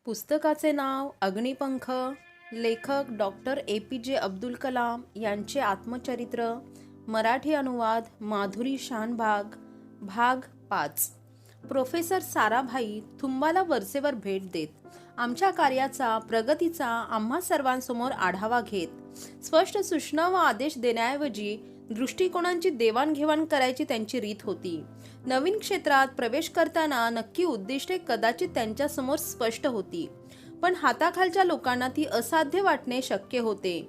पुस्तकाचे नाव अग्निपंख. लेखक doctor APJ Abdul Kalam यांचे आत्मचरित्र. मराठी अनुवाद माधुरी शानभाग. भाग 5. प्रोफेसर साराभाई तुंबाला वरचेवर भेट देत आमच्या कार्याचा प्रगतीचा आम्हा सर्वांसमोर आढावा घेत स्पष्ट सूचना व आदेश देण्याऐवजी दृष्टिकोनांची देवाणघेवाण करायची त्यांची रीत होती. नवीन क्षेत्रात प्रवेश करताना नक्की उद्दिष्टे कदाचित त्यांच्या समोर स्पष्ट होती, पण हाताखालच्या लोकांना ती असाध्य वाटणे शक्य होते.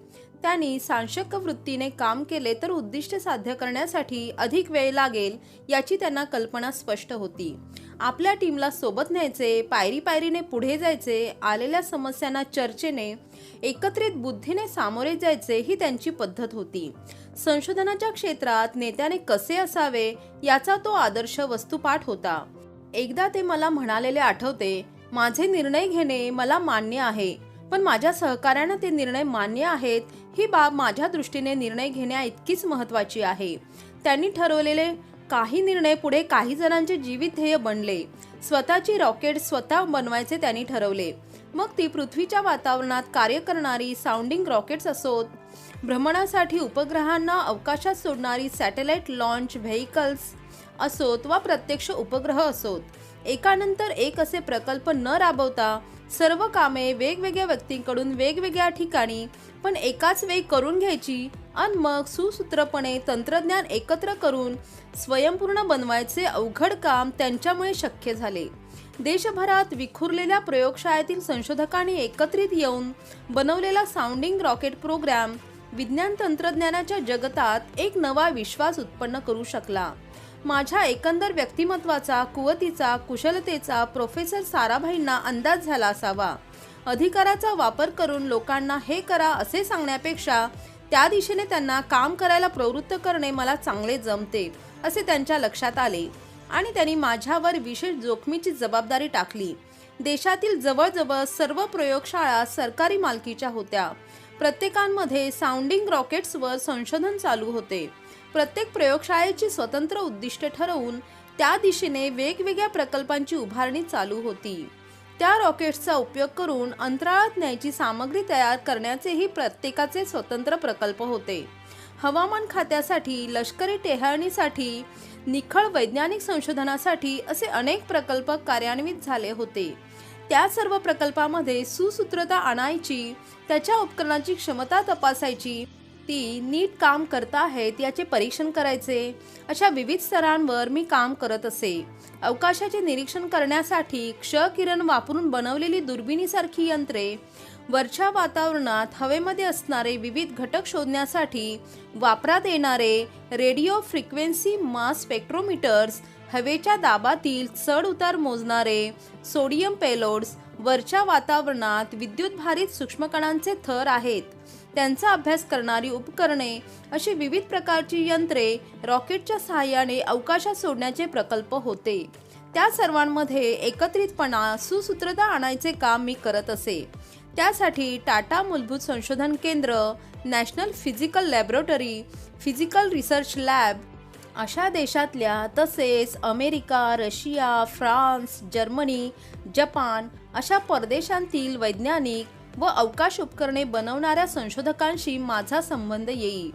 त्यांनी साशंक वृत्तीने काम केले तर उद्दिष्ट साध्य करण्यासाठी अधिक वेळ लागेल याची त्यांना कल्पना स्पष्ट होती. आपल्या टीमला सोबत न्यायचे, पायरी पायरीने पुढे जायचे, आलेल्या समस्यांना चर्चेने एकत्रित बुद्धीने सामोरे जायचे ही त्यांची पद्धत होती. संशोधनाच्या क्षेत्रात नेत्याने कसे असावे याचा तो आदर्श वस्तुपाठ होता. एकदा ते मला म्हणालेले आठवते, माझे निर्णय घेणे मला मान्य आहे, पण माझ्या सहकाऱ्यांना ते निर्णय मान्य आहेत ही बाब माझ्या दृष्टीने निर्णय घेण्या इतकीच महत्त्वाची आहे. त्यांनी ठरवलेले काही निर्णय पुढे काही जणांचे जीवित ध्येय बनले. स्वतःची रॉकेट स्वतः बनवायचे त्यांनी ठरवले. मग ती पृथ्वीच्या वातावरणात कार्य करणारी साऊंडिंग रॉकेट्स असोत, भ्रमणासाठी उपग्रहांना अवकाशात सोडणारी सॅटेलाइट लॉन्च व्हेइकल्स असोत वा प्रत्यक्ष उपग्रह असोत, एकानंतर एक असे प्रकल्प न राबवता सर्व कामे वेगवेगळ्या व्यक्तींकडून वेगवेगळ्या ठिकाणी पण एकाच वेळी करून घ्यायची आणि मग सुसूत्रपणे तंत्रज्ञान एकत्र करून स्वयंपूर्ण बनवायचे अवघड काम त्यांच्यामुळे शक्य झाले. देशभरात विखुरलेल्या प्रयोगशाळेतील संशोधकांनी एकत्रित येऊन बनवलेला साऊंडिंग रॉकेट प्रोग्राम विज्ञान तंत्रज्ञानाच्या जगतात एक नवा विश्वास उत्पन्न करू शकला. माझ्या एकंदर व्यक्तिमत्वाचा, कुवतीचा, कुशलतेचा प्रोफेसर साराभाईंना अंदाज झाला असावा. अधिकाराचा वापर करून लोकांना हे करा असे सांगण्यापेक्षा त्या दिशेने त्यांना काम करायला प्रवृत्त करणे मला चांगले जमते असे त्यांच्या लक्षात आले आणि त्यांनी माझ्यावर विशेष जोखमीची जबाबदारी टाकली. देशातील जवळजवळ सर्व प्रयोगशाळा सरकारी मालकीच्या होत्या. प्रत्येकांमध्ये साऊंडिंग रॉकेट्सवर संशोधन चालू होते. प्रत्येक प्रयोगशाळेची स्वतंत्र उद्दिष्टे ठरवून त्या दिशेने वेगवेगळ्या प्रकल्पांची उभारणी चालू होती. त्या रॉकेट्सचा उपयोग करून अंतराळात न्यायची सामग्री तयार करण्याचेही प्रत्येकाचे स्वतंत्र प्रकल्प होते. हवामान खात्यासाठी, लष्करी टेहळणीसाठी, निखळ वैज्ञानिक संशोधनासाठी असे अनेक प्रकल्प कार्यान्वित झाले होते. त्या सर्व प्रकल्पामध्ये सुसूत्रता आणायची, त्याच्या उपकरणाची क्षमता तपासायची, ती नीट काम करत आहेत याचे परीक्षण करायचे, अशा विविध स्तरांवर मी काम करत असे. अवकाशाचे निरीक्षण करण्यासाठी क्ष किरण वापरून बनवलेली दुर्बिणीसारखी यंत्रे, वरच्या वातावरणात हवेमध्ये असणारे विविध घटक शोधण्यासाठी वापरात येणारे रेडिओ फ्रिक्वेन्सी मास स्पेक्ट्रोमीटर्स, हवेच्या दाबातील चढ उतार मोजणारे सोडियम पेलोड्स, वरच्या वातावरणात विद्युतभारित सूक्ष्मकणांचे थर आहेत त्यांचा अभ्यास करणारी उपकरणे, अशी विविध प्रकारची यंत्रे रॉकेटच्या सहाय्याने अवकाशात सोडण्याचे प्रकल्प होते. त्या सर्वांमध्ये एकत्रितपणा, सुसूत्रता आणायचे काम मी करत असे. त्यासाठी टाटा मूलभूत संशोधन केंद्र, national physical laboratory, physical research lab अशा देशातल्या तसेच America, Russia, France, Germany, Japan अशा परदेशांतील वैज्ञानिक व अवकाश उपकरणे बनवणाऱ्या संशोधकांशी माझा संबंध येई.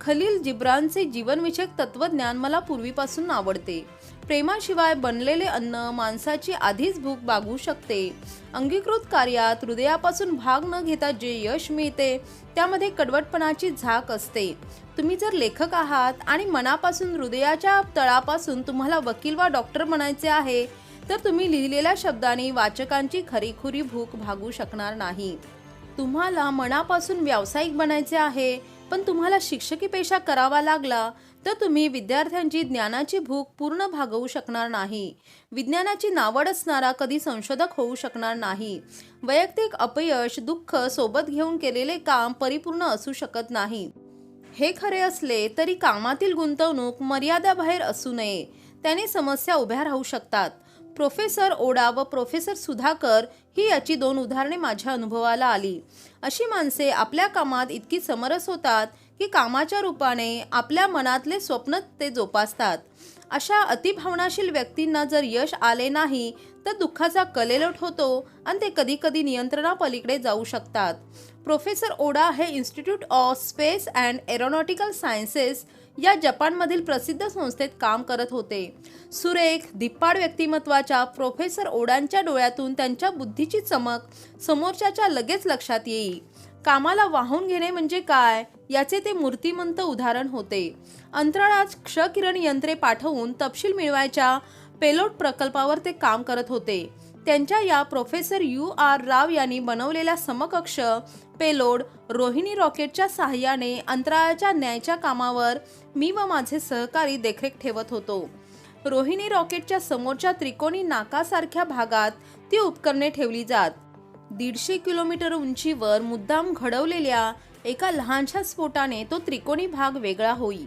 खलील जिब्रानचे जीवनविषयक तत्वज्ञान मला पूर्वीपासून आवडते. प्रेमाशिवाय बनलेले अन्न माणसाची आधीच भूक भागवू शकते. अंगीकृत कार्यात हृदयापासून भाग न घेता जे यश मिळते त्यामध्ये कडवटपणाची झाक असते. तुम्ही जर लेखक आहात आणि मनापासून, हृदयाच्या तळापासून तुम्हाला वकील वा डॉक्टर बनायचे आहे तर तुम्ही लिहिलेल्या शब्दांनी वाचकांची खरीखुरी भूक भागवू शकणार नाही. तुम्हाला मनापासून व्यावसायिक बनायचे आहे पण तुम्हाला शिक्षकी पेशा करावा लागला तर तुम्ही विद्यार्थ्यांची ज्ञानाची भूक पूर्ण भागवू शकणार नाही. विज्ञानाची नावड असणारा कधी संशोधक होऊ शकणार नाही. वैयक्तिक अपयश, दुःख सोबत घेऊन केलेले काम परिपूर्ण असू शकत नाही. हे खरे असले तरी कामातील गुंतवणूक मर्यादाबाहेर असू नये. त्याने समस्या उभ्या राहू शकतात. प्रोफेसर ओडा व प्रोफेसर सुधाकर ही याची 2 उदाहरणे माझ्या अनुभवाला आली. अशी माणसे आपल्या कामात इतकी समरस होतात की कामाच्या रूपाने आपल्या मनातले स्वप्न ते जोपासतात. अशा अतिभावनाशील व्यक्तींना जर यश आले नाही तर दुःखाचा कलेलोट होतो आणि ते कधी कधी नियंत्रणापलीकडे जाऊ शकतात. प्रोफेसर ओडा हे institute of space and aeronautical sciences या जपानमधील प्रसिद्ध संस्थेत काम करत होते. सुरेख धिप्पाड व्यक्तिमत्वाच्या प्रोफेसर ओडांच्या डोळ्यातून त्यांच्या बुद्धीची चमक समोरच्याच्या लगेच लक्षात येई. कामाला वाहून घेणे म्हणजे काय याचे ते मूर्तिमंत उदाहरण होते. अंतराळात क्षकिरण यंत्रे पाठवून तपशील मिळवायच्या पेलोड प्रकल्पावर ते काम करत होते. त्यांच्या या प्रोफेसर U.R. राव यांनी बनवलेल्या समकक्ष पेलोड रोहिणी रॉकेटच्या साहाय्याने अंतराळाच्या न्यायच्या कामावर मी व माझे सहकारी देखरेख ठेवत होतो. रोहिणी रॉकेटच्या समोरच्या त्रिकोणी नाकासारख्या भागात ती उपकरणे ठेवली जात. 150 किलोमीटर उंचीवर मुद्दाम घडवलेल्या एका लहानशा स्फोटाने तो त्रिकोणी भाग वेगळा होई.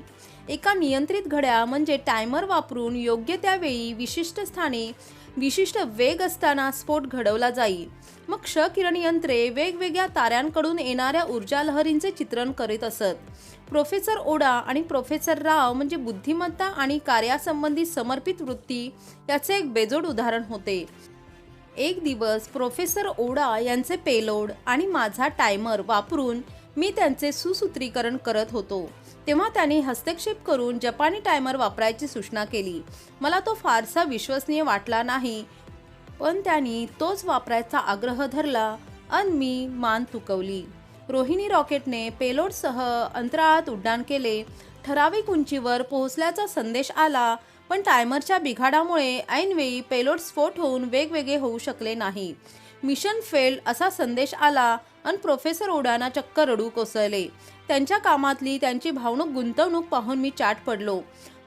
एका नियंत्रित घड्याळ म्हणजे टायमर वापरून योग्य त्यावेळी विशिष्ट स्थानी विशिष्ट वेग असताना स्फोट घडवला जाई. मग क्षकिरण यंत्रे वेगवेगळ्या ताऱ्यांकडून येणाऱ्या ऊर्जा लहरींचे चित्रण करीत असत. प्रोफेसर ओडा आणि प्रोफेसर राव म्हणजे बुद्धिमत्ता आणि कार्यासंबंधी समर्पित वृत्ती याचे एक बेजोड उदाहरण होते. एक दिवस प्रोफेसर ओडा यांचे पेलोड आणि माझा टायमर वापरून मी त्यांचे सुसूत्रीकरण करत होतो. तेव्हा त्यांनी हस्तक्षेप करून जपानी टायमर वापरायची सूचना केली. मला तो फारसा विश्वसनीय वाटला नाही, पण त्यांनी तोच वापरायचा आग्रह धरला आणि मी मान तुकवली. रोहिणी रॉकेटने पेलोडसह अंतराळात उड्डाण केले. ठराविक उंचीवर पोहोचल्याचा संदेश आला, पण टायमरच्या बिघाडामुळे ऐनवेळी पेलोड स्फोट होऊन वेगवेगळे होऊ शकले नाही. मिशन फेल्ड असा संदेश आला आणि प्रोफेसर ओडांना चक्क रडू कोसळले. त्यांच्या कामातली त्यांची भावनिक गुंतवणूक पाहून मी चाट पडलो.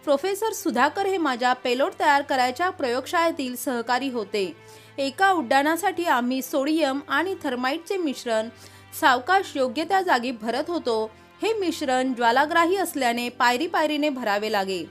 प्रोफेसर सुधाकर हे माझ्या पेलोड तयार करायच्या प्रयोगशाळेतील सहकारी होते. एका उड्डाणासाठी आम्ही सोडियम आणि थर्माइटचे मिश्रण सावकाश योग्य त्या जागी भरत होतो. हे मिश्रण ज्वालाग्राही असल्याने पायरी पायरीने भरावे लागे.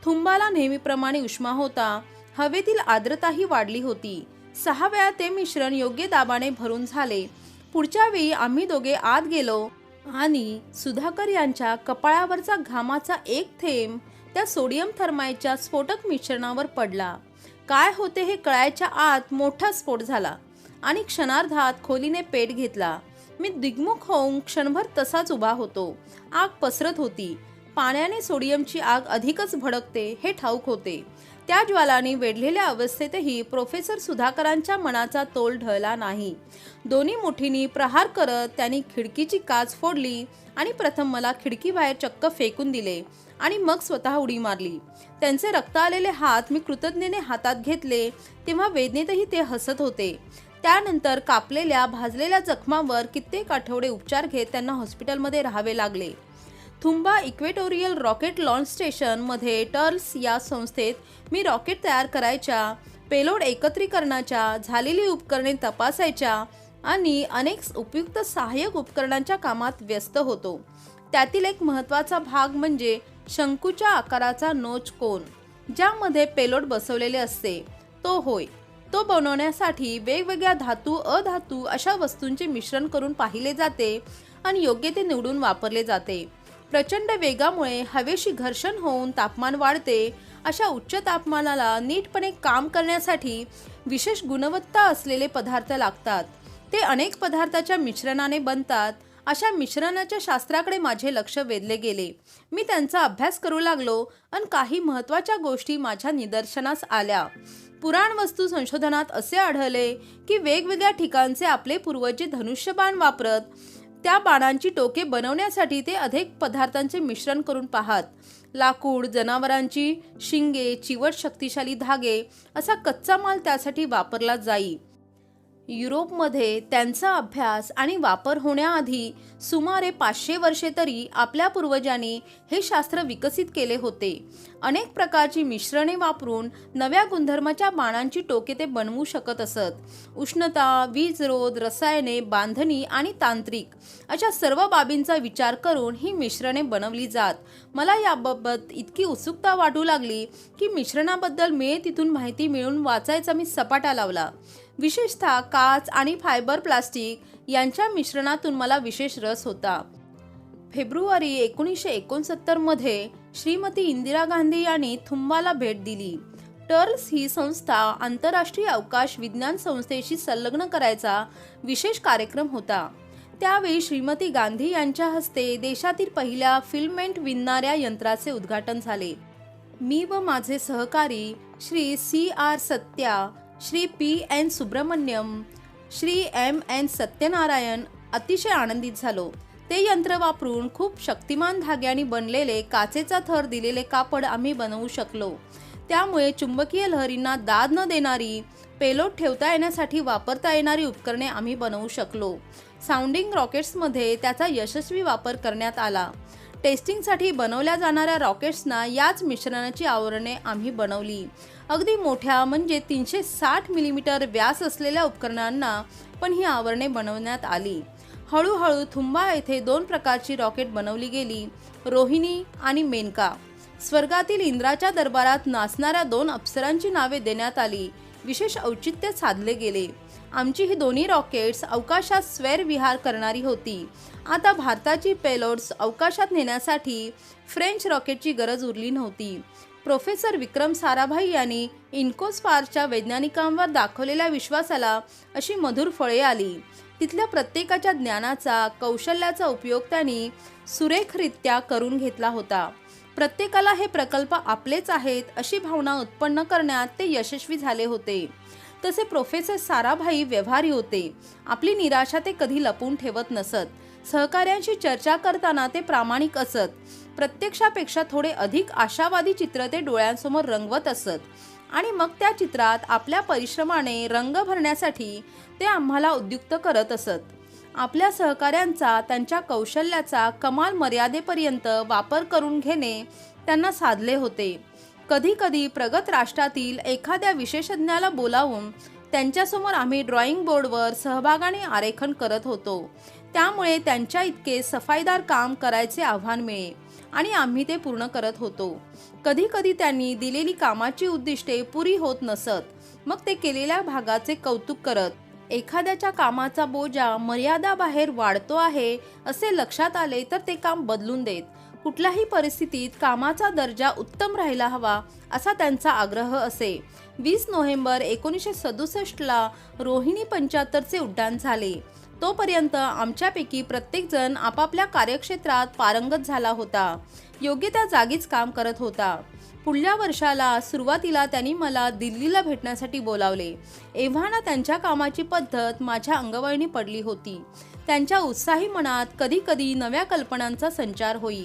थुंबाला नेहमीप्रमाणे उष्मा होता. हवेतील आर्द्रताही वाढली होती. 6 वेळा ते मिश्रण योग्य दाबाने भरून झाले. पुढच्या वेळी आम्ही दोघे आत गेलो आणि सुधाकर यांच्या कपाळावरचा घामाचा एक थेंब त्या सोडियम थर्माइटच्या स्फोटक मिश्रणावर पडला. काय होते हे कळायच्या आत मोठा स्फोट झाला आणि क्षणार्धात खोलीने पेट घेतला. मी दिग्मुख होऊन क्षणभर तसाच उभा होतो. आग पसरत होती. पाण्याने सोडियमची आग अधिकच भडकते हे ठाऊक होते. त्या ज्वालांनी वेढलेल्या अवस्थेतही प्रोफेसर सुधाकरांच्या मनाचा तोल ढळला नाही. दोन्ही मुठींनी प्रहार करत त्यांनी खिडकीची काच फोडली आणि प्रथम मला खिडकीबाहेर चक्क फेकून दिले आणि मग स्वतः उडी मारली. त्यांचे रक्त आलेले हात मी कृतज्ञतेने हातात घेतले तेव्हा वेदनेतही ते हसत होते. त्यानंतर कापलेल्या भाजलेल्या जखमावर कित्येक आठवडे उपचार घेत त्यांना हॉस्पिटलमध्ये राहावे लागले. Thumba equatorial rocket launch station मध्ये टर्ल्स या संस्थेत मी रॉकेट तयार करायच्या, पेलोड एकत्रीकरणाच्या, झालेली उपकरणे तपासायच्या आणि अनेक उपयुक्त सहाय्यक उपकरणांच्या कामात व्यस्त होतो. त्यातील एक महत्त्वाचा भाग म्हणजे शंकूच्या आकाराचा नोच कोन ज्यामध्ये पेलोड बसवलेले असते. तो बनवण्यासाठी वेगवेगळ्या धातू अधातू अशा वस्तूंचे मिश्रण करून पाहिले जाते आणि योग्य ते निवडून वापरले जाते. प्रचंड वेगामुळे हवेशी घर्षण होऊन तापमान वाढते. अशा उच्च तापमानाला नीटपणे काम करण्यासाठी विशेष गुणवत्ता असलेले पदार्थ लागतात. ते अनेक पदार्थाच्या मिश्रणाने बनतात. अशा मिश्रणाच्या शास्त्राकडे माझे लक्ष वेधले गेले. मी त्यांचा अभ्यास करू लागलो आणि काही महत्त्वाच्या गोष्टी माझ्या निदर्शनास आल्या. पुराणवस्तू संशोधनात असे आढळले की वेगवेगळ्या ठिकाणचे आपले पूर्वज धनुष्यबाण वापरत त्या बाणांची टोके बनवण्यासाठी ते अनेक पदार्थांचे मिश्रण करून पाहत. लाकूड, जनावरांची शिंगे, चिवट शक्तिशाली धागे असा कच्चा माल त्यासाठी वापरला जाई. युरोपमध्ये त्यांचा अभ्यास आणि वापर होण्याआधी सुमारे 500 वर्षे तरी आपल्या पूर्वजांनी हे शास्त्र विकसित केले होते. अनेक प्रकारची मिश्रणे वापरून नव्या गुणधर्माच्या बाणांची टोके ते बनवू शकत असत. उष्णता, वीजरोध, रसायने, बांधणी आणि तांत्रिक अशा सर्व बाबींचा विचार करून ही मिश्रणे बनवली जात. मला याबाबत इतकी उत्सुकता वाटू लागली की मिश्रणाबद्दल मिळे तिथून माहिती मिळवून वाचायचा मी सपाटा लावला. विशेषतः काच आणि फायबर प्लास्टिक यांच्या मिश्रणातून मला विशेष रस होता. फेब्रुवारी 1969 मध्ये श्रीमती इंदिरा गांधी यांनी थुंबाला भेट दिली. टर्ल्स ही संस्था आंतरराष्ट्रीय अवकाश विज्ञान संस्थेशी संलग्न करायचा विशेष कार्यक्रम होता. त्यावेळी श्रीमती गांधी यांच्या हस्ते देशातील पहिल्या फिल्मेंट विणणाऱ्या यंत्राचे उद्घाटन झाले. मी व माझे सहकारी Shri CR Satya, Shri PN Subramaniam, Shri MN Satyanarayan अतिशय आनंदित झालो. ते यंत्र वापरून खूप शक्तिमान धाग्याने बनलेले काचेचा थर दिलेले कापड आम्ही बनवू शकलो. त्यामुळे चुंबकीय लहरींना दाद न देणारी, पेलोड ठेवता येण्यासाठी वापरता येणारी उपकरणे आम्ही बनवू शकलो. साऊंडिंग रॉकेट्समध्ये त्याचा यशस्वी वापर करण्यात आला. टेस्टिंगसाठी बनवल्या जाणाऱ्या रॉकेट्सना याच मिश्रणाची आवरणे आम्ही बनवली. अगदी मोठ्या म्हणजे 360 मिलीमीटर व्यास असलेल्या उपकरणांना पण ही आवरणे बनवण्यात आली. हळूहळू थुंबा येथे 2 प्रकारची रॉकेट बनवली गेली, रोहिणी आणि मेनका. स्वर्गातील इंद्राच्या दरबारात नाचणाऱ्या 2 अप्सरांची नावे देण्यात आली. विशेष औचित्य साधले गेले. आमची ही दोन्ही रॉकेट्स अवकाशात स्वैरविहार करणारी होती. आता भारताची पेलोड्स अवकाशात नेण्यासाठी फ्रेंच रॉकेटची गरज उरली नव्हती. प्रोफेसर विक्रम साराभाई यांनी इन्कोस्पारच्या वैज्ञानिकांवर दाखवलेल्या विश्वासाला अशी मधुर फळे आली. तिथल्या प्रत्येकाच्या ज्ञानाचा, कौशल्याचा उपयोग त्यांनी सुरेखरित्या करून घेतला होता. प्रत्येकाला हे प्रकल्प आपलेच आहेत अशी भावना उत्पन्न करण्यात ते यशस्वी झाले होते. तसे प्रोफेसर साराभाई व्यवहारी होते. आपली निराशा ते कधी लपवून ठेवत नसत. सहकाऱ्यांशी चर्चा करताना ते प्रामाणिक असत. प्रत्यक्षापेक्षा थोडे अधिक आशावादी चित्र ते डोळ्यांसमोर रंगवत असत आणि मग त्या चित्रात आपल्या परिश्रमाने रंग भरण्यासाठी ते आम्हाला उद्युक्त करत असत. आपल्या सहकाऱ्यांचा, त्यांच्या कौशल्याचा कमाल मर्यादेपर्यंत वापर करून घेणे त्यांना साधले होते. कधी कधी प्रगत राष्ट्रातील एखाद्या विशेषज्ञाला बोलावून त्यांच्यासमोर आम्ही ड्रॉइंग बोर्डवर सहभागाने आरेखन करत होतो. त्यामुळे त्यांच्या इतके सफाईदार काम करायचे आव्हान मिळे आणि आम्ही ते पूर्ण करत होतो. कधी कधी त्यांनी दिलेली कामाची उद्दिष्टे पुरी होत नसत. मग ते केलेल्या भागाचे कौतुक करत. एखाद्याच्या कामाचा बोजा मर्यादाबाहेर वाढतो आहे असे लक्षात आले तर ते काम बदलून देत. कुठल्याही परिस्थितीत कामाचा दर्जा उत्तम राहायला हवा असा त्यांचा आग्रह असे. 20 नोव्हेंबर 1967ला रोहिणी 75चे उड्डाण झाले. तोपर्यंत आमच्यापैकी प्रत्येकजण आपापल्या कार्यक्षेत्रात पारंगत झाला होता. योग्य त्या जागीच काम करत होता. पुढल्या वर्षाला सुरुवातीला त्यांनी मला दिल्लीला भेटण्यासाठी बोलावले. एव्हाना त्यांच्या कामाची पद्धत माझ्या अंगवळणी पडली होती. त्यांच्या उत्साही मनात कधी कधी नव्या कल्पनांचा संचार होई.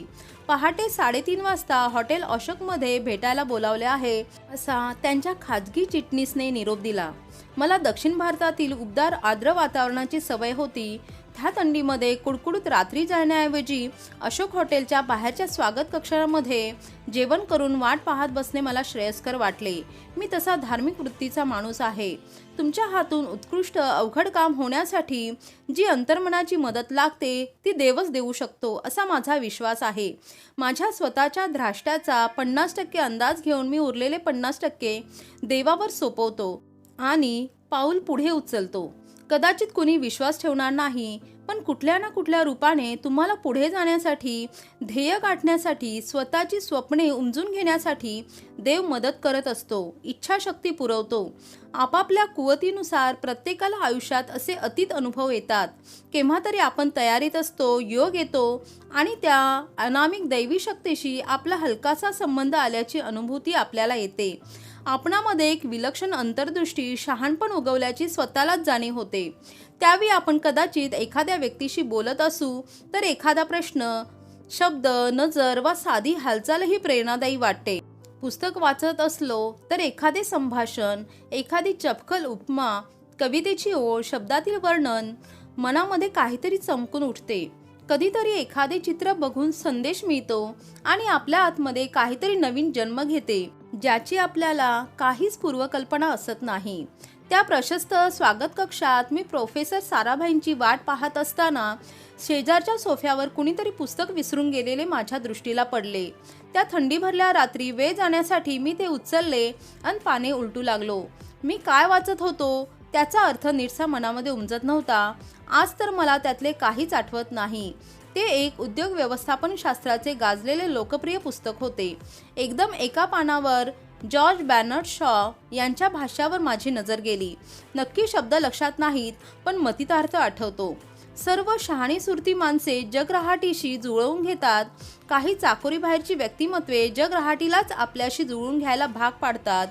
पहाटे 3:30 वाजता हॉटेल अशोकमध्ये भेटायला बोलावले आहे असा त्यांच्या खाजगी चिटणीसने निरोप दिला. मला दक्षिण भारतातील उबदार आर्द्र वातावरणाची सवय होती. त्या थंडीमध्ये कुडकुडत रात्री जाण्याऐवजी अशोक हॉटेलच्या बाहेरच्या स्वागत कक्षामध्ये जेवण करून वाट पाहत बसणे मला श्रेयस्कर वाटले. मी तसा धार्मिक वृत्तीचा माणूस आहे. तुमच्या हातून उत्कृष्ट अवघड काम होण्यासाठी जी अंतर्मनाची मदत लागते ती देवच देऊ शकतो असा माझा विश्वास आहे. माझ्या स्वतःच्या धाष्ट्याचा 50% अंदाज घेऊन मी उरलेले 50% देवावर सोपवतो आणि पाऊल पुढे उचलतो. कदाचित कुणी विश्वास ठेवणार नाही, पण कुठल्या ना कुठल्या रूपाने तुम्हाला पुढे जाण्यासाठी, ध्येय गाठण्यासाठी, स्वतःची स्वप्ने उमजून घेण्यासाठी देव मदत करत असतो, इच्छाशक्ती पुरवतो. आपापल्या कुवतीनुसार प्रत्येकाला आयुष्यात असे अतीत अनुभव येतात. केव्हा तरी आपण तयारीत असतो, योग येतो आणि त्या अनामिक दैवी शक्तीशी आपला हलकासा संबंध आल्याची अनुभूती आपल्याला येते. आपणामध्ये एक विलक्षण अंतर्दृष्टी, शहाणपण उगवल्याची स्वतःलाच जाणीव होते. त्यावेळी आपण कदाचित एखाद्या व्यक्तीशी बोलत असू तर एखादा प्रश्न, शब्द, नजर वा साधी हालचालही प्रेरणादायी वाटते. पुस्तक वाचत असलो तर एखादे संभाषण, एखादी चपखल उपमा, कवितेची ओळ, शब्दातील वर्णन मनामध्ये काहीतरी चमकून उठते. कधीतरी एखादे चित्र बघून संदेश मिळतो आणि आपल्या आतमध्ये काहीतरी नवीन जन्म घेते, ज्याची आपल्याला काहीच पूर्वकल्पना असत नाही. त्या प्रशस्त स्वागत कक्षात मी प्रोफेसर साराभाईंची वाट पाहत असताना शेजारच्या सोफ्यावर कुणीतरी पुस्तक विसरून गेलेले माझ्या दृष्टीला पडले. त्या थंडी भरल्या रात्री वेळ जाण्यासाठी मी ते उचलले आणि पाने उलटू लागलो. मी काय वाचत होतो त्याचा अर्थ नीटसा मनामध्ये उमजत नव्हता. आज तर मला त्यातले काहीच आठवत नाही. ते एक उद्योग व्यवस्थापन शास्त्राचे गाजलेले लोकप्रिय पुस्तक होते. एकदम एका पानावर जॉर्ज बर्नार्ड शॉ यांच्या भाष्यावर माझी नजर गेली. नक्की शब्द लक्षात नाहीत, पण मतितार्थ आठवतो. सर्व शहाणी सुरती माणसे जगरहाटीशी जुळवून घेतात. काही चाकोरी बाहेरची व्यक्तिमत्वे जगरहाटीलाच आपल्याशी जुळवून घ्यायला भाग पाडतात.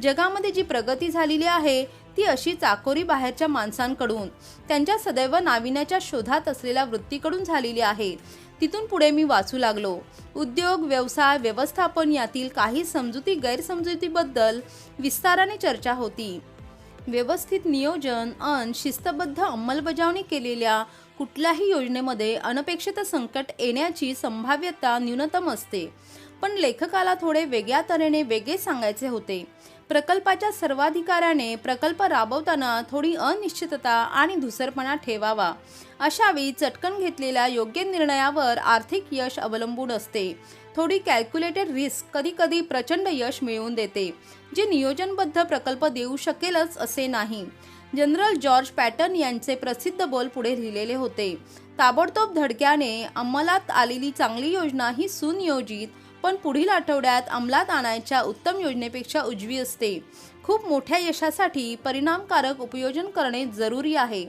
जगामध्ये जी प्रगती झालेली आहे ती अशी चाकोरी बाहेरच्या माणसांकडून, त्यांच्या सदैव नाविन्याच्या शोधात असलेल्या वृत्तीकडून झालेली आहे. तिथून पुढे मी वाचू लागलो. उद्योग, व्यवसाय, व्यवस्थापन यातील काही समजुती गैरसमजुतीबद्दल विस्ताराने चर्चा होती. व्यवस्थित नियोजन अन शिस्तबद्ध अंमलबजावणी केलेल्या कुठल्याही योजनेमध्ये अनपेक्षित संकट येण्याची संभाव्यता न्यूनतम असते. पण लेखकाला थोडे वेगळ्या तऱ्हेने वेगळे सांगायचे होते. प्रकल्पाच्या सर्वाधिकाऱ्याने प्रकल्प राबवताना थोडी अनिश्चितता आणि धुसरपणा ठेवावा. अशावेळी चटकन घेतलेल्या योग्य निर्णयावर आर्थिक यश अवलंबून असते. थोडी कॅल्क्युलेटेड रिस्क कधीकधी प्रचंड यश मिळवून देते, जे नियोजनबद्ध प्रकल्प देऊ शकेलच असे नाही. जनरल जॉर्ज पॅटन यांचे प्रसिद्ध बोल पुढे लिहिलेले होते. ताबडतोब धडक्याने अंमलात आलेली चांगली योजना ही सुनियोजित पण पुढील आठवड्यात अंमलात आणायच्या उत्तम योजनेपेक्षा उजवी असते. खूप मोठ्या यशासाठी परिणामकारक उपयोजन करणे जरुरी आहे,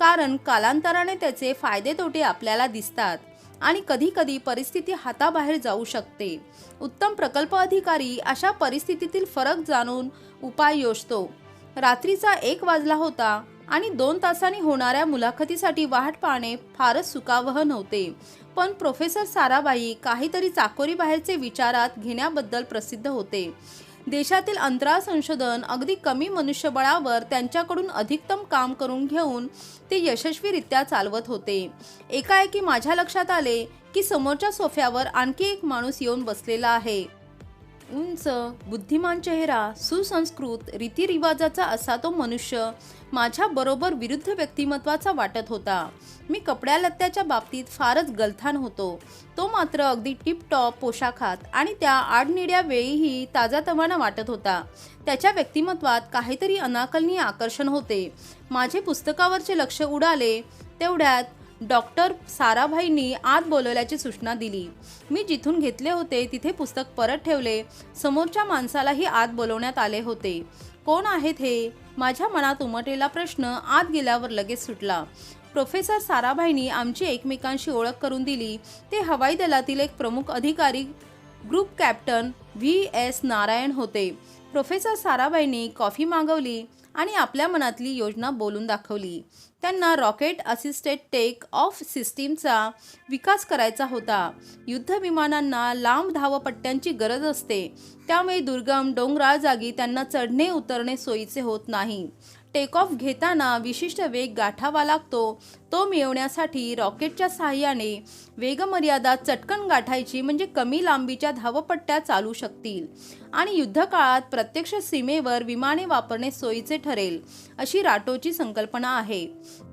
कारण कालांतराने त्याचे फायदे तोटे आपल्याला दिसतात आणि कधीकधी परिस्थिती हाताबाहेर जाऊ शकते. उत्तम प्रकल्प अधिकारी अशा परिस्थितीतील फरक जाणून उपाय योजतो. रात्रीचा 1 वाजला होता आणि 2 तासांनी होणाऱ्या मुलाखतीसाठी वाट पाहणे फारच सुखावह नव्हते. पण प्रोफेसर साराभाई काहीतरी चाकोरी बाहेरचे विचारात घेण्याबद्दल प्रसिद्ध होते. देशातील अंतराळ संशोधन अगदी कमी मनुष्यबळावर त्यांच्याकडून अधिकतम काम करून घेऊन ते यशस्वीरित्या चालवत होते. एकाएकी माझ्या लक्षात आले की समोरच्या सोफ्यावर आणखी एक माणूस येऊन बसलेला आहे. उंच, बुद्धिमान चेहरा, सुसंस्कृत, रीतिरिवाजाचा असा तो मनुष्य माझ्या बरोबर विरुद्ध व्यक्तिमत्वाचा वाटत होता. मी कपड्यालत्त्याच्या बाबतीत फारच गलथान होतो. तो मात्र अगदी टिपटॉप पोशाखात आणि त्या आडनिड्या वेळीही ताजातवाना वाटत होता. त्याच्या व्यक्तिमत्वात काहीतरी अनाकलनीय आकर्षण होते. माझे पुस्तकावरचे लक्ष उडाले तेवढ्यात डॉक्टर साराभाईंनी आत बोलवल्याची सूचना दिली. मी जिथून घेतले होते तिथे पुस्तक परत ठेवले. समोरच्या माणसालाही आत बोलवण्यात आले होते. कोण आहेत हे? माझ्या मनात उमटलेला प्रश्न आत गेल्यावर लगेच सुटला. प्रोफेसर साराभाईंनी आमची एकमेकांशी ओळख करून दिली. ते हवाई दलातील एक प्रमुख अधिकारी, ग्रुप कॅप्टन V.S. नारायण होते. प्रोफेसर साराभाईंनी कॉफी मागवली आणि आपल्या मनातली योजना बोलून दाखवली. त्यांना रॉकेट असिस्टेड टेक ऑफ सिस्टीमचा विकास करायचा होता. युद्ध विमानांना लांब धावपट्ट्यांची गरज असते, त्यामुळे दुर्गम डोंगराळ जागी त्यांना चढणे उतरणे सोयीचे होत नाही. टेक ऑफ घेताना विशिष्ट वेग गाठावा लागतो. तो मिळवण्यासाठी रॉकेटच्या साहाय्याने वेगमर्यादा चटकन गाठायची, म्हणजे कमी लांबीच्या धावपट्ट्या चालू शकतील आणि युद्धकाळात प्रत्यक्ष सीमेवर विमाने वापरणे सोयीचे ठरेल, अशी राटोची संकल्पना आहे.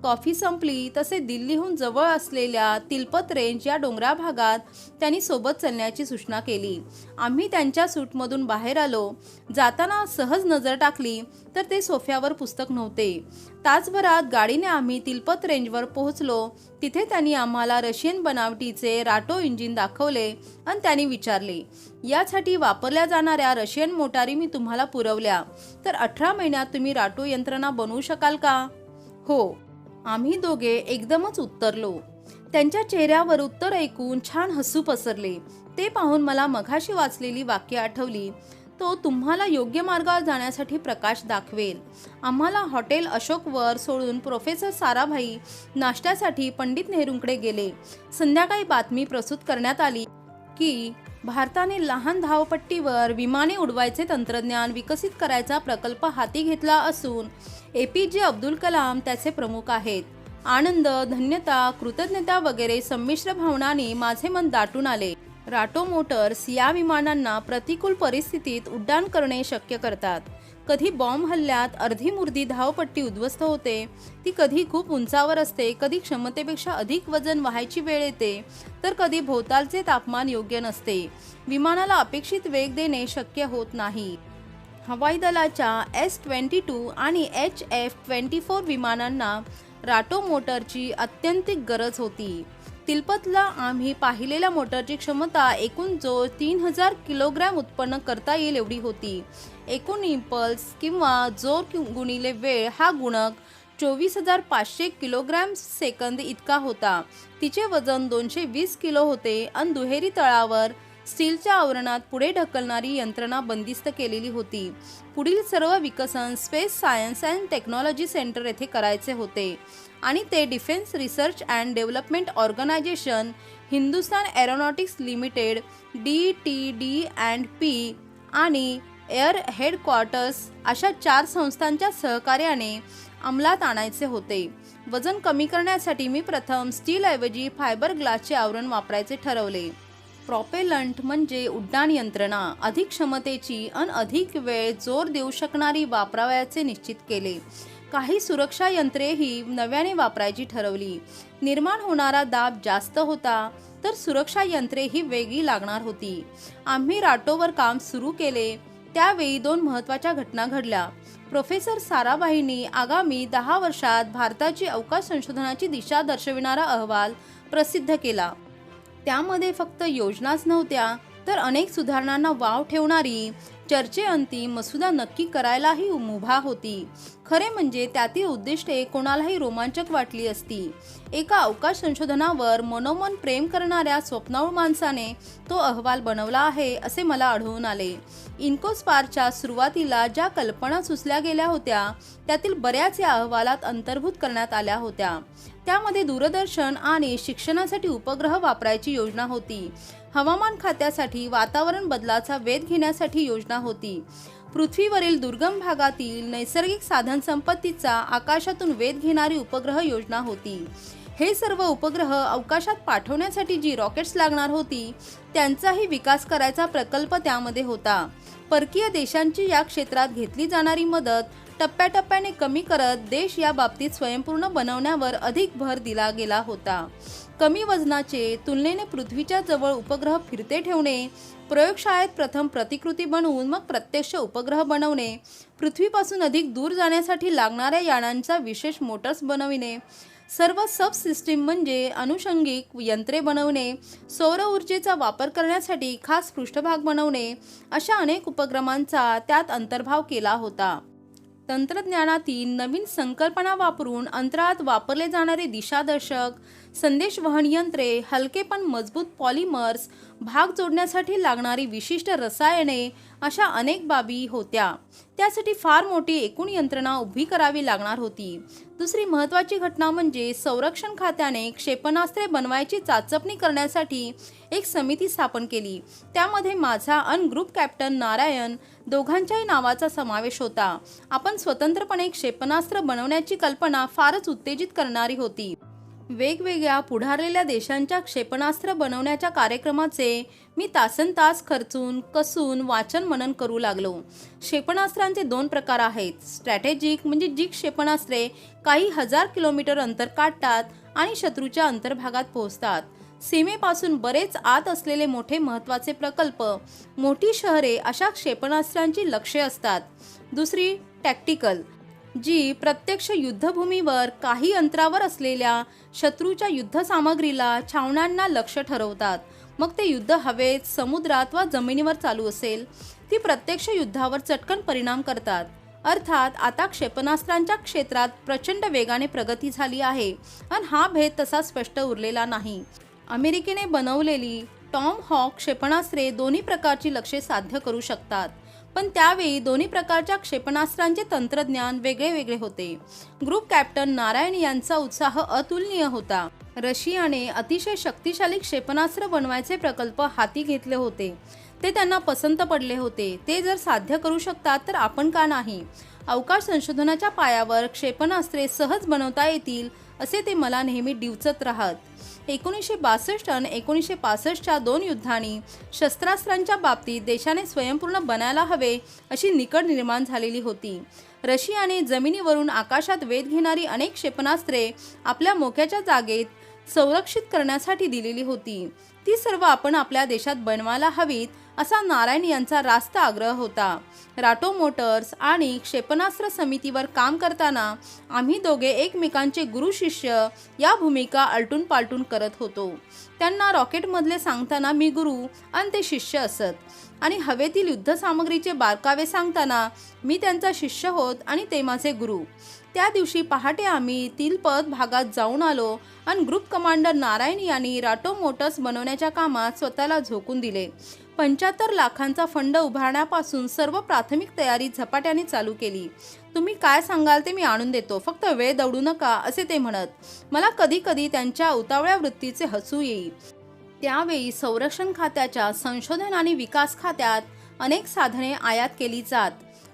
कॉफी संपली तसे दिल्लीहून जवळ असलेल्या तिलपत रेंज या डोंगराळ भागात त्यांनी सोबत चालण्याची सूचना केली. आम्ही त्यांच्या सूटमधून बाहेर आलो. जाताना सहज नजर टाकली तर ते सोफ्यावर पुस्तक नव्हते. तासभरात गाडीने आम्ही तिलपत रेंजवर पोहोचलो. तिथे त्यांनी आम्हाला रशियन बनावटीचे राटो इंजिन दाखवले आणि त्यांनी विचारले, यासाठी वापरल्या जाणाऱ्या रशियन मोटारी मी तुम्हाला पुरवल्या तर 18 महिन्यात तुम्ही राटो यंत्रणा बनवू शकाल का? हो, आम्ही दोघे एकदमच उत्तरलो. त्यांच्या चेहऱ्यावर उत्तर ऐकून छान हसू पसरले. ते पाहून मला मघाशी वाचलेली वाक्य आठवली. तो तुम्हाला योग्य मार्गावर जाण्यासाठी प्रकाश दाखवेल. आम्हाला हॉटेल अशोकवर सोडून प्रोफेसर साराभाई नाश्त्यासाठी पंडित नेहरूंकडे गेले. संध्याकाळी बातमी प्रस्तुत करण्यात आली की भारताने लहान धावपट्टीवर विमाने उडवायचे तंत्रज्ञान विकसित करायचा प्रकल्प हाती घेतला असून APJ अब्दुल कलाम त्याचे प्रमुख आहेत. आनंद, धन्यता, कृतज्ञता वगैरे संमिश्र भावनांनी माझे मन दाटून आले. राटो मोटर्स या विमानांना प्रतिकूल परिस्थितीत उड्डाण करणे शक्य करतात. कधी बॉम्ब हल्ल्यात अर्धीमुर्दी धावपट्टी उद्ध्वस्त होते, ती कधी खूप उंचावर असते, कधी क्षमतेपेक्षा अधिक वजन वाहायची वेळ येते, तर कधी भोवतालचे तापमान योग्य नसते. विमानाला अपेक्षित वेग देणे शक्य होत नाही. हवाई दलाच्या S-22 आणि HF-24 विमानांना राटो मोटरची अत्यंतिक गरज होती. तिलपतला आम्ही पाहिलेल्या मोटरची क्षमता एकूण जोर 3000 किलोग्रॅम उत्पन्न करता येईल एवढी होती. एकूण इम्पल्स किंवा जोर गुणिले वेळ हा गुणक 24,500 किलोग्रॅम सेकंद इतका होता. तिचे वजन 220 किलो होते आणि दुहेरी तळावर स्टीलच्या आवरणात पुढे ढकलणारी यंत्रणा बंदिस्त केलेली होती. पुढील सर्व विकसन Space Science and Technology Centre येथे करायचे होते आणि ते Defence Research and Development Organisation, Hindustan Aeronautics Limited, DTD&P आणि एअर हेडक्वार्टर्स अशा 4 संस्थांच्या सहकार्याने अंमलात आणायचे होते. वजन कमी करण्यासाठी मी प्रथम स्टीलऐवजी फायबर ग्लासचे आवरण वापरायचे ठरवले. प्रॉपेलंट म्हणजे उड्डाण यंत्रणा अधिक क्षमतेची आणि अधिक वेळ जोर देऊ शकणारी वापरावयाचे निश्चित केले. काही सुरक्षा यंत्रेही नव्याने वापरायची ठरवली. निर्माण होणारा दाब जास्त होता तर सुरक्षा यंत्रेही वेगळी लागणार होती. आम्ही राटोवर काम सुरू केले त्यावेळी 2 महत्त्वाच्या घटना घडल्या. प्रोफेसर साराभाईंनी आगामी 10 वर्षात भारताची अवकाश संशोधनाची दिशा दर्शविणारा अहवाल प्रसिद्ध केला. त्यामध्ये फक्त योजनाच नव्हत्या तर अनेक सुधारणांना वाव ठेवणारी चर्चेअंती मसुदा नक्की करायलाही मुभा होती. खरे म्हणजे त्यातील उद्दिष्टे कोणालाही रोमांचक वाटली असती. एका अवकाश संशोधनावर मनोमन प्रेम करणाऱ्या स्वप्नाळू माणसाने तो अहवाल बनवला आहे असे मला आढळून आले. इन्कोस्पारच्या सुरुवातीला ज्या कल्पना सुचल्या गेल्या होत्या त्यातील बऱ्याच या अहवालात अंतर्भूत करण्यात आल्या होत्या. त्यामध्ये दूरदर्शन आणि शिक्षणासाठी उपग्रह वापरायची योजना होती. हवामान खात्यासाठी वातावरण बदलाचा वेध घेण्यासाठी योजना होती. पृथ्वीवरील दुर्गम भागातील नैसर्गिक साधन संपत्तीचा आकाशातून वेध घेणारी उपग्रह योजना होती. हे सर्व उपग्रह अवकाशात पाठवण्यासाठी जी रॉकेट्स लागणार होती त्यांचाही विकास करायचा प्रकल्प त्यामध्ये होता. परकीय देशांची या क्षेत्रात घेतली जाणारी मदत टप्प्याटप्प्याने कमी करत देश या बाबतीत स्वयंपूर्ण बनवण्यावर अधिक भर दिला गेला होता. कमी वजनाचे तुलनेने पृथ्वीच्या जवळ उपग्रह फिरते ठेवणे, प्रयोगशाळेत प्रथम प्रतिकृती बनवून मग प्रत्यक्ष उपग्रह बनवणे, पृथ्वीपासून अधिक दूर जाण्यासाठी लागणाऱ्या यानांचा विशेष मोटर्स बनविणे, सर्व सब सिस्टीम म्हणजे अनुषंगिक यंत्रे बनवणे, सौर ऊर्जेचा वापर करण्यासाठी खास पृष्ठभाग बनवणे अशा अनेक उपक्रमांचा त्यात अंतर्भाव केला होता. तंत्रज्ञानातील नवीन संकल्पना वापरून अंतराळात वापरले जाणारे दिशादर्शक, संदेशवहन यंत्रे, हलके पण मजबूत पॉलिमर्स, भाग जोडण्यासाठी लागणारी विशिष्ट रसायने अशा अनेक बाबी होत्या. त्यासाठी फार मोठी एकूण यंत्रणा उभी करावी लागणार होती. दुसरी महत्त्वाची घटना म्हणजे संरक्षण खात्याने क्षेपणास्त्रे बनवायची चाचपणी करण्यासाठी एक समिती स्थापन केली. त्यामध्ये माझा आणि ग्रुप कॅप्टन नारायण दोघांच्याही नावाचा समावेश होता. आपण स्वतंत्रपणे क्षेपणास्त्र बनवण्याची कल्पना फारच उत्तेजित करणारी होती. वेगवेगळ्या पुढारलेल्या देशांच्या क्षेपणास्त्र बनवण्याच्या कार्यक्रमाचे मी तासनतास खर्चून कसून वाचन मनन करू लागलो. क्षेपणास्त्रांचे 2 प्रकार आहेत. स्ट्रॅटेजिक म्हणजे जी क्षेपणास्त्रे काही हजार किलोमीटर अंतर काढतात आणि शत्रूच्या अंतर्भागात पोहोचतात. सीमेपासून बरेच आत असलेले मोठे महत्त्वाचे प्रकल्प, मोठी शहरे अशा क्षेपणास्त्रांची लक्ष्ये असतात. दुसरी टॅक्टिकल जी प्रत्यक्ष युद्धभूमीवर काही अंतरावर असलेल्या शत्रूच्या युद्धसामग्रीला, छावण्यांना लक्ष्य ठरवतात. मग ते युद्ध हवेत, समुद्रात वा जमिनीवर चालू असेल, ती प्रत्यक्ष युद्धावर चटकन परिणाम करतात. अर्थात आता क्षेपणास्त्रांच्या क्षेत्रात प्रचंड वेगाने प्रगती झाली आहे आणि हा भेद तसा स्पष्ट उरलेला नाही. अमेरिकेने बनवलेली टॉम हॉक क्षेपणास्त्रे दोन्ही प्रकारची लक्ष्ये साध्य करू शकतात, पण त्यावेळी दोन्ही प्रकारच्या क्षेपणास्त्रांचे तंत्रज्ञान वेगळे वेगळे होते. ग्रुप कॅप्टन नारायण यांचा उत्साह अतुलनीय होता. रशियाने अतिशय शक्तिशाली क्षेपणास्त्र बनवायचे प्रकल्प हाती घेतले होते. ते त्यांना पसंत पडले होते. ते जर साध्य करू शकतात तर आपण का नाही? अवकाश संशोधनाच्या पायावर क्षेपणास्त्रे सहज बनवता येतील असे ते मला नेहमी डिवचत राहत. 1962 आणि 1965च्या 2 युद्धांनी शस्त्रास्त्रांच्या बाबतीत देशाने स्वयंपूर्ण बनायला हवे अशी निकड निर्माण झालेली होती. रशियाने जमिनीवरून आकाशात वेध घेणारी अनेक क्षेपणास्त्रे आपल्या मोक्याच्या जागेत संरक्षित करण्यासाठी दिलेली होती ती सर्व आपण आपल्या देशात बनवायला हवीत, असा नारायण यांचा रास्त आग्रह होता. राटो मोटर्स आणि क्षेपणास्त्र समितीवर काम करताना आम्ही दोघे एकमेकांचे गुरु शिष्य या भूमिका आलटून पालटून करत होतो. त्यांना रॉकेटमधले सांगताना मी गुरु आणि ते शिष्य असत आणि हवेतील युद्धसामग्रीचे बारकावे सांगताना मी त्यांचा शिष्य होत आणि ते माझे गुरु. त्या दिवशी पहाटे आम्ही तिलपत भागात जाऊन आलो आणि ग्रुप कमांडर नारायण यांनी राटो मोटर्स बनवण्याच्या कामात स्वतःला झोकून दिले. 75 लाखांचा फंड उभारण्यापासून सर्व प्राथमिक तयारी झपाट्याने चालू केली. तुम्ही काय सांगाल ते मी आणून देतो, फक्त वेळ दवडू नका, असे ते म्हणत. मला कधी कधी त्यांच्या उतावळ्या वृत्तीचे हसू येई. त्यावेळी संरक्षण खात्याच्या संशोधन आणि विकास खात्यात अनेक साधने आयात केली जात.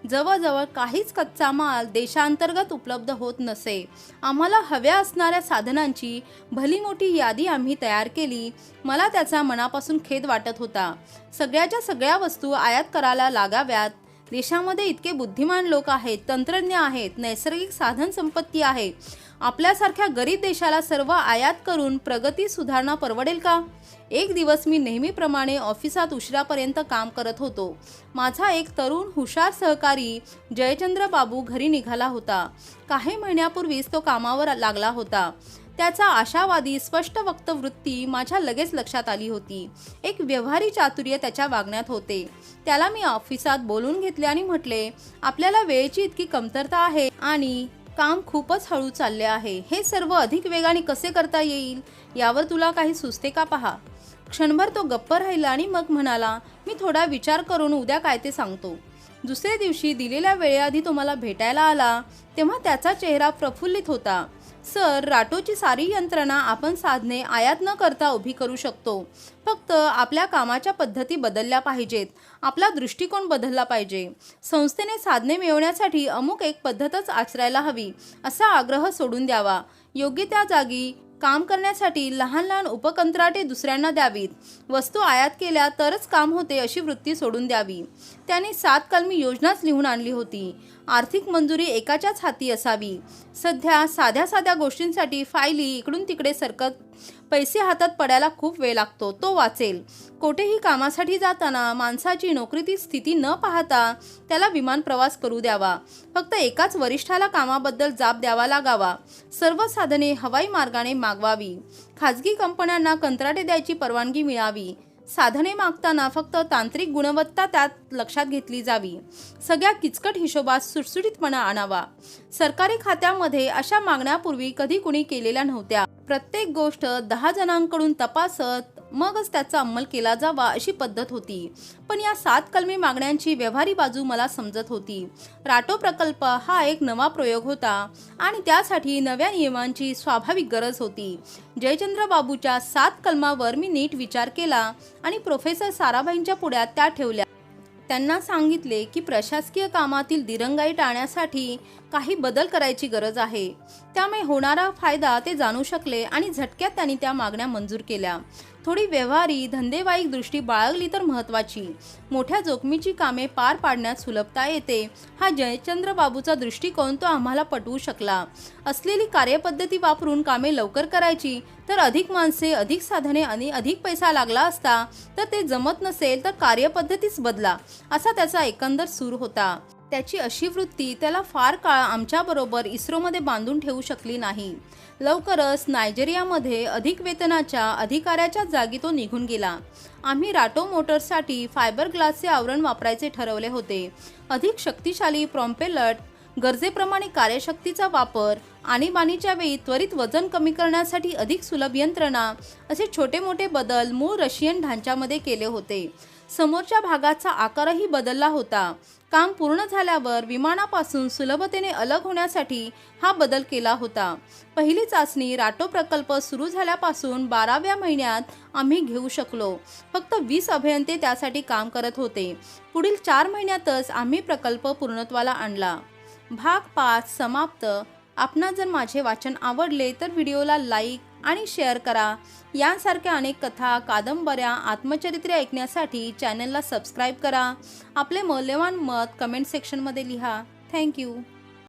जवळजवळ काहीच कच्चा माल देशांतर्गत उपलब्ध होत नसे. आम्हाला हव्या असणाऱ्या साधनांची भली मोठी यादी आम्ही तयार केली. मला त्याचा मनापासून खेद वाटत होता. सगळ्याच्या सगळ्या वस्तू आयात करायला लागाव्यात. देशामध्ये इतके बुद्धिमान लोक आहेत, तंत्रज्ञ आहेत, नैसर्गिक साधन संपत्ती आहे. आपल्यासारख्या गरीब देशाला सर्व आयात करून प्रगती सुधारणा परवडेल का? एक दिवस मी नेहमीप्रमाणे ऑफिसात उशिरापर्यंत काम करत होतो. माझा एक तरुण हुशार सहकारी जयचंद्र बाबू घरी निघाला होता. काही महिन्यापूर्वीच तो कामावर लागला होता. त्याचा आशावादी स्पष्ट वक्तवृत्ती माझ्या लगेच लक्षात आली होती. एक व्यवहारी चातुर्य त्याच्या वागण्यात होते. त्याला मी ऑफिसात बोलून घेतले आणि म्हटले, आपल्याला वेळेची इतकी कमतरता आहे आणि काम खूपच हळू चालले आहे. हे सर्व अधिक वेगाने कसे करता येईल यावर तुला काही सुचते का पहा. क्षणभर तो गप्प राहिला आणि मग म्हणाला, मी थोडा विचार करून उद्या काय ते सांगतो. दुसऱ्या दिवशी दिलेल्या वेळेआधी तो मला भेटायला आला तेव्हा त्याचा चेहरा प्रफुल्लित होता. सर, राटोची सारी यंत्रणा आपण साधने आयात न करता उभी करू शकतो. फक्त आपल्या कामाच्या पद्धती बदलल्या पाहिजेत. आपला दृष्टिकोन बदलला पाहिजे. संस्थेने साधने मिळवण्यासाठी अमुक एक पद्धतच आचरायला हवी असा आग्रह सोडून द्यावा. योग्य त्या जागी काम करण्यासाठी लहान लहान उपकंत्राटे दुसऱ्यांना द्यावीत. वस्तू आयात केल्या तरच काम होते अशी वृत्ती सोडून द्यावी. त्याने 7 कलमी योजनाच लिहून आणली होती. आर्थिक मंजुरी एकाच्याच हाती असावी. सध्या साध्या साध्या गोष्टींसाठी फायली इकडून तिकडे सरकत पैसे हातात पडायला खूप वेळ लागतो. तो वाचेल. कोठेही कामासाठी जाताना माणसाची नोकरीची स्थिती न पाहता त्याला विमान प्रवास करू द्यावा. फक्त एकाच वरिष्ठाला कामाबद्दल जाब द्यावा लागावा. सर्व साधने हवाई मार्गाने मागवावी. खाजगी कंपन्यांना कंत्राटे द्यायची परवानगी मिळावी. साधने मागताना फक्त तांत्रिक गुणवत्ता त्यात लक्षात घेतली जावी. सगळ्या किचकट हिशोबात सुटसुटीतपणा आणावा. सरकारी खात्यामध्ये अशा मागण्यापूर्वी कधी कुणी केलेल्या नव्हत्या. प्रत्येक गोष्ट 10 जणांकडून तपासत मगच त्याचा अंमल केला जावा अशी पद्धत होती. पण या 7 कलमी मागण्यांची व्यवहारी बाजू मला समजत होती. राटो प्रकल्प हा एक नवा प्रयोग होता आणि त्यासाठी नव्या नियमांची स्वाभाविक गरज होती. जयचंद्र बाबूच्या 7 कलमावर मी नीट विचार केला आणि प्रोफेसर साराभाईंच्या पुढ्यात त्या ठेवल्या. त्यांना सांगितले की प्रशासकीय कामातील दिरंगाई टाळण्यासाठी काही बदल करायची गरज आहे. त्यामुळे होणारा फायदा ते जाणू शकले आणि झटक्यात त्यांनी त्या मागण्या मंजूर केल्या. थोडी व्यवहारी धंदेवाईक दृष्टी बाळगली तर महत्त्वाची. मोठ्या जोखमीची कामे पार पाडण्यात सुलभता येते हा जयचंद्र बाबूचा दृष्टिकोन तो आम्हाला पटवू शकला. असलेली कार्यपद्धती वापरून कामे लवकर करायची तर अधिक माणसे, अधिक साधने आणि अधिक पैसा लागला असता. तर ते जमत नसेल तर कार्यपद्धतीच बदला असा त्याचा एकंदर सूर होता. त्याची अशी वृत्ती त्याला फार काळ आमच्याबरोबर इस्रोमध्ये बांधून ठेवू शकली नाही. लवकरच नायजेरियामध्ये अधिक वेतनाच्या अधिकाऱ्याच्या जागी तो निघून गेला. आम्ही राटो मोटर्ससाठी फायबर ग्लासचे आवरण वापरायचे ठरवले होते. अधिक शक्तिशाली प्रॉम्पेलर, गरजेप्रमाणे कार्यशक्तीचा वापर, आणीबाणीच्या वेळी त्वरित वजन कमी करण्यासाठी अधिक सुलभ यंत्रणा असे छोटे मोठे बदल मूळ रशियन ढांच्यामध्ये केले होते. समोरच्या भागाचा आकारही बदलला होता. काम पूर्ण झाल्यावर विमानापासून सुलभतेने अलग होण्यासाठी हा बदल केला होता. पहिली चाचणी राटो प्रकल्प सुरू झाल्यापासून 12व्या महिन्यात आम्ही घेऊ शकलो. फक्त 20 अभियंते त्यासाठी काम करत होते. पुढील 4 महिन्यातच आम्ही प्रकल्प पूर्णत्वाला आणला. भाग 5 समाप्त. आपणास जर माझे वाचन आवडले तर व्हिडिओला लाईक आणि शेअर करा. यांसारख्या अनेक कथा, कादंबऱ्या, आत्मचरित्रे ऐकण्यासाठी चॅनलला सबस्क्राईब करा. आपले मौल्यवान मत कमेंट सेक्शनमध्ये लिहा. थँक्यू.